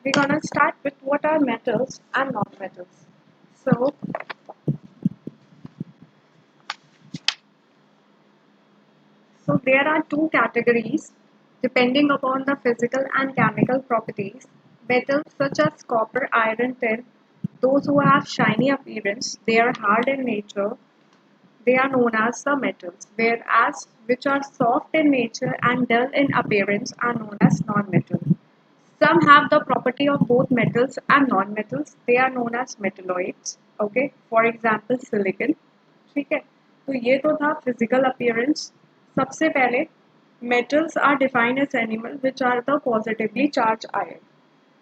we're gonna start with what are metals and non-metals. So, so there are two categories depending upon the physical and chemical properties. Metals such as copper, iron, tin, those who have shiny appearance, they are hard in nature, they are known as the metals, whereas which are soft in nature and dull in appearance are known as non-metals. Some have the property of both metals and non-metals. They are known as metalloids. Okay, for example silicon. ठीक है, तो ये तो था physical appearance. सबसे पहले metals are defined as animal which are the positively charged ion.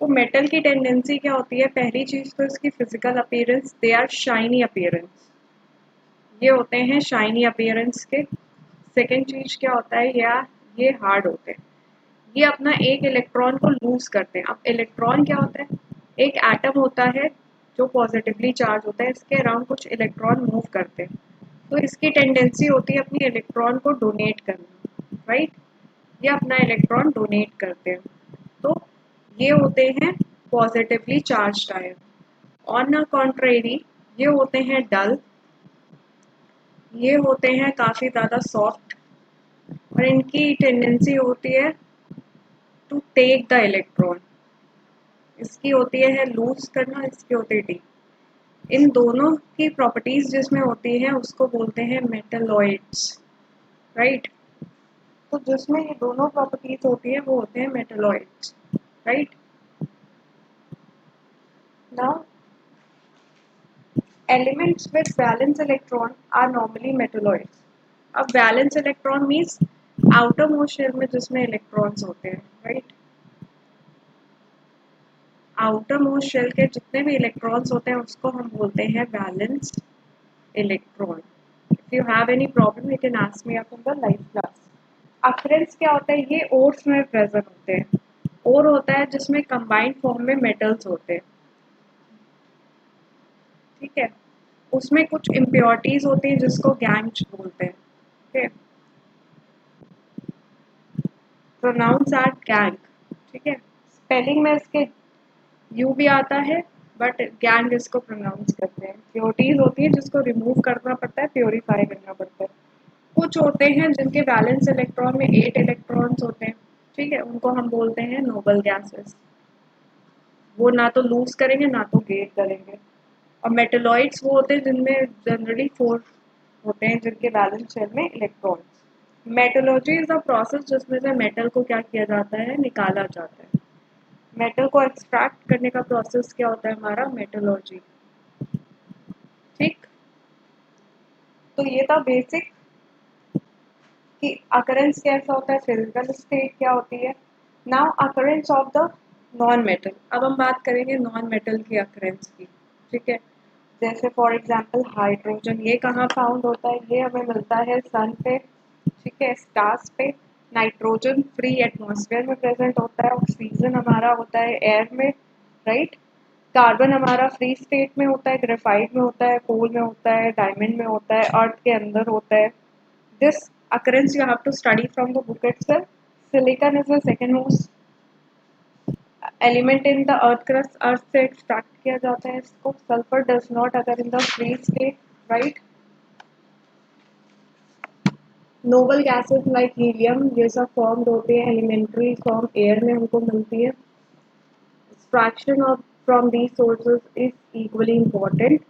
तो metal की टेंडेंसी क्या होती है? पहली चीज तो इसकी physical appearance, they are shiny appearance, ये होते हैं शाइनी अपीयरेंस के. सेकेंड चीज क्या होता है? या ये हार्ड होते हैं, ये अपना एक इलेक्ट्रॉन को लूज करते हैं. अब इलेक्ट्रॉन क्या होता है? एक एटम होता है जो पॉजिटिवली चार्ज होता है, इसके अराउंड कुछ इलेक्ट्रॉन मूव करते हैं, तो इसकी टेंडेंसी होती है अपनी इलेक्ट्रॉन को डोनेट करना, राइट? ये अपना इलेक्ट्रॉन डोनेट करते हैं, तो ये होते हैं positively charged ion. On the contrary ये होते हैं डल, ये होते हैं काफ़ी ज़्यादा सॉफ्ट, और इनकी टेंडेंसी होती है टू टेक द इलेक्ट्रॉन. इसकी होती है लूज करना, इसकी होती है डीप. इन दोनों की प्रॉपर्टीज जिसमें होती हैं उसको बोलते हैं मेटलॉइड्स, राइट? तो जिसमें ये दोनों प्रॉपर्टीज होती हैं वो होते हैं metalloids, right? Now elements with valence electron are normally metalloids. अब valence electron means outermost shell में जिसमें इलेक्ट्रॉन्स होते हैं, राइट? आउटर मोस्ट शेल के जितने भी इलेक्ट्रॉन्स होते हैं उसको हम बोलते हैं valence electron. If you have any problem you can ask me up in the live class. Occurrence क्या होता है? ये ओर्स में प्रेजेंट होते हैं. ओर होता है जिसमें कंबाइंड फॉर्म में मेटल्स होते हैं, ठीक है? उसमें कुछ इम्प्योरिटीज होती हैं जिसको गैंग बोलते हैं, ठीक है? प्रोनाउंस आर गैंग, ठीक है? स्पेलिंग में इसके यू भी आता है, बट गैंग इसको प्रोनाउंस करते हैं. प्योरिटीज होती है जिसको रिमूव करना पड़ता है, प्योरीफाई करना पड़ता है. कुछ होते हैं जिनके बैलेंस इलेक्ट्रॉन में 8 इलेक्ट्रॉन्स होते हैं, ठीक है? उनको हम बोलते हैं नोबल गैसेस. वो ना तो लूज करेंगे ना तो गेन करेंगे. और मेटलॉइड्स वो होते हैं जिनमें जनरली 4 होते हैं जिनके बैलेंस शेल में electrons. Metallurgy is a process जिसमें से मेटल को क्या किया जाता है? निकाला जाता है. मेटल को एक्सट्रैक्ट करने का प्रोसेस क्या होता है? हमारा मेटलर्जी, ठीक? तो ये था बेसिक कि अकरेंस कैसा होता है, फिजिकल स्टेट क्या होती है. Now occurrence of the non metal. अब हम बात करेंगे नॉन मेटल की अकरेंस की, ठीक है? जैसे फॉर एग्जांपल हाइड्रोजन, ये कहाँ फाउंड होता है? ये हमें मिलता है सन पे, ठीक है, स्टार्स पे. नाइट्रोजन फ्री एटमॉस्फेयर में प्रेजेंट होता है. ऑक्सीजन हमारा होता है एयर में, राइट? कार्बन हमारा फ्री स्टेट में होता है, ग्रेफाइट में होता है, कोल में होता है, डायमंड में होता है, अर्थ के अंदर होता है. This occurrence you have to study from the book itself. Silicon is the second most element in the earth crust. अर्थ से एक्सट्रैक्ट किया जाता है इसको. सल्फर डज नॉट अगर in the free state, right? Noble gases like helium ये सब formed होते हैं, एलिमेंट्री फॉर्म एयर में हमको मिलती है. Extraction of from these sources is equally important.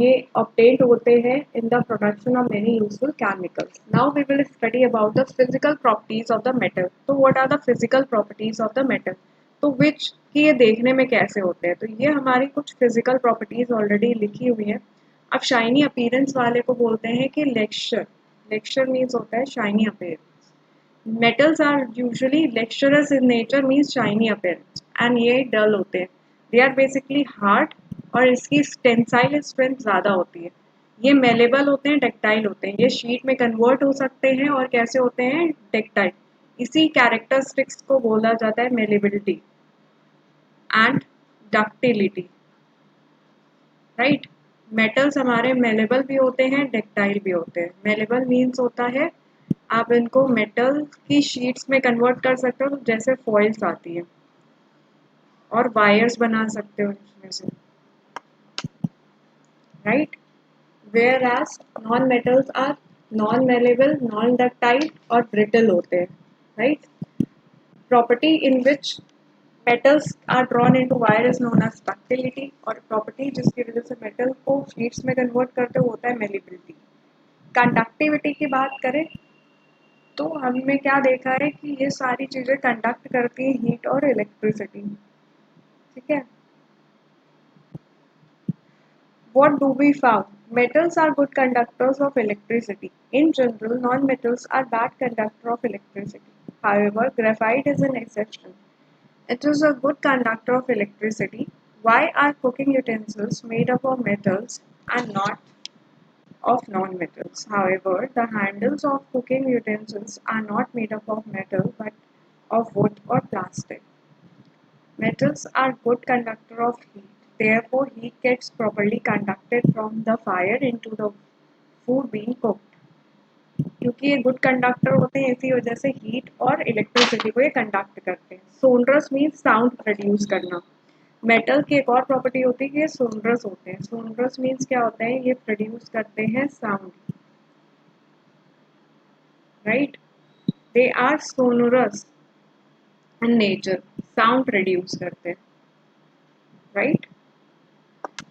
ये obtained होते हैं in the production of many useful chemicals. Now we will study about the physical properties of the metal. तो what are the physical properties of the metal? तो which कि ये देखने में कैसे होते हैं? तो ये हमारी कुछ physical properties already लिखी हुई हैं. अब shiny appearance वाले को बोलते हैं कि lecture. Lecture means होता है shiny appearance. Metals are usually lecturous in nature means shiny appearance and ये dull होते हैं. They are basically hard और इसकी टेंसाइल स्ट्रेंथ ज़्यादा होती है. ये मेलेबल होते हैं, डक्टाइल होते हैं. ये शीट में कन्वर्ट हो सकते हैं और कैसे होते हैं? डक्टाइल. इसी कैरेक्टरिस्टिक्स को बोला जाता है malleability and ductility, right? Metals हमारे मेलेबल भी होते हैं, डक्टाइल भी होते हैं. मेलेबल मीन्स होता है आप इनको मेटल की शीट्स में कन्वर्ट कर सकते हो, जैसे फॉइल्स आती है, और वायर्स बना सकते हो इसमें से, right. Whereas non metals are non malleable, non ductile और ब्रिटल होते हैं, right. Property in which metals are drawn into wire is known as ductility, और प्रॉपर्टी जिसकी वजह से मेटल को शीट्स में कन्वर्ट करते हो होता है मेलेबिलिटी। कंडक्टिविटी की बात करें तो हमने क्या देखा है कि ये सारी चीजें कंडक्ट करती हैं हीट और इलेक्ट्रिसिटी, ठीक है। What do we found? Metals are good conductors of electricity. In general, non-metals are bad conductor of electricity. However, graphite is an exception. It is a good conductor of electricity. Why are cooking utensils made up of metals and not of non-metals? However, the handles of cooking utensils are not made up of metal but of wood or plastic. Metals are good conductor of heat. Therefore, heat gets properly conducted from the fire into the food being cooked. क्योंकि ये good conductor होते हैं इसी वजह से heat और electricity को ये कंडक्ट करते हैं। सोनरस मीन्स साउंड प्रोड्यूस करना। मेटल की एक और प्रॉपर्टी होती है कि ये सोनरस होते हैं। सोनरस मीन्स क्या होता है, ये प्रोड्यूस करते हैं sound, right. They are sonorous in nature, sound produce करते हैं, राइट।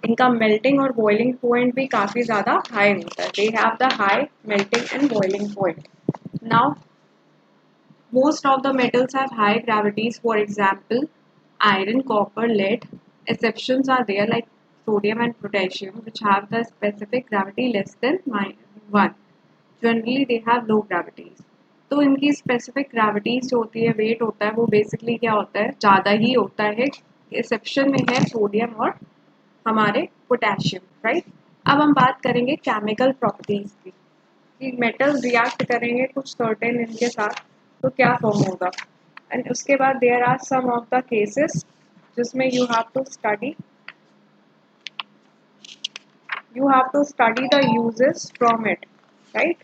इनका मेल्टिंग और बॉइलिंग पॉइंट भी काफ़ी ज़्यादा हाई होता है। They have the high melting and boiling point. Now most of the metals have high gravities, for example, iron, copper, lead. Exceptions are there like sodium and potassium, which have the specific gravity less than 1. Generally, they have low gravities. तो इनकी specific gravities जो होती है, wait होता है, वो basically क्या होता है, ज़्यादा ही होता है। एक्सेप्शन में है सोडियम और हमारे पोटेशियम, राइट। अब हम बात करेंगे केमिकल प्रॉपर्टीज की, कि मेटल रिएक्ट करेंगे कुछ सर्टेन इनके साथ तो क्या फॉर्म होगा। एंड उसके बाद there are some of the cases जिसमें you have to study the uses from it, right?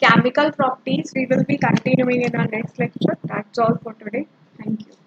Chemical properties we will be continuing in our next lecture. That's all for today. Thank you.